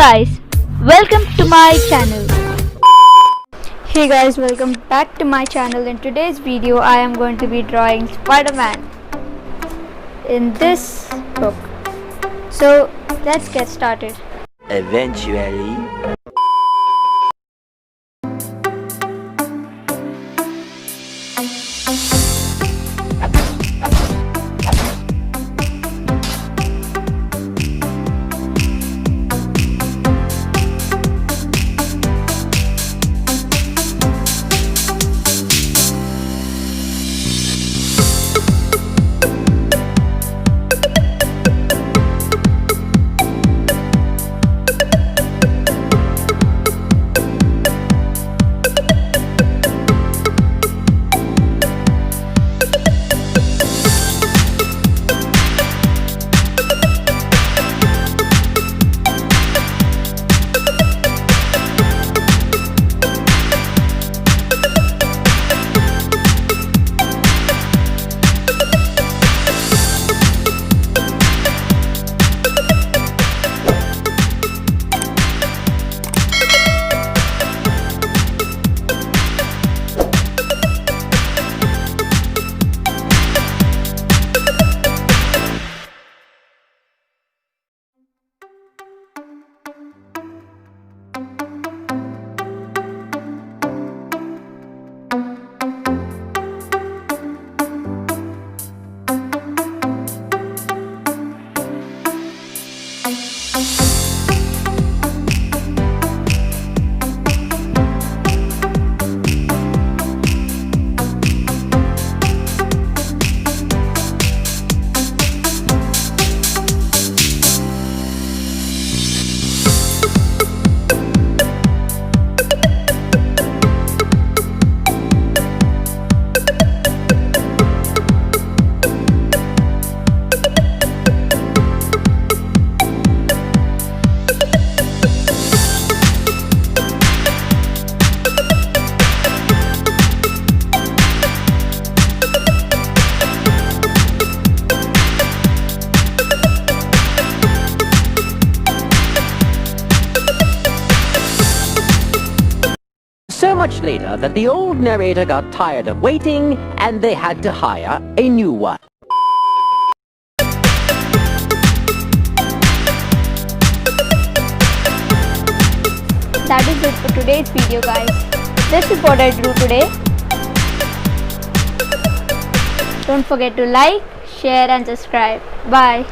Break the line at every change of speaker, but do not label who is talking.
guys, welcome to my channel. Hey guys, welcome back to my channel. In today's video I am going to be drawing Spider-Man in this book. So let's get started.
Eventually.
So much later that the old narrator got tired of waiting and they had to hire a new one.
That is it for today's video guys. This is what I drew today. Don't forget to like, share and subscribe. Bye.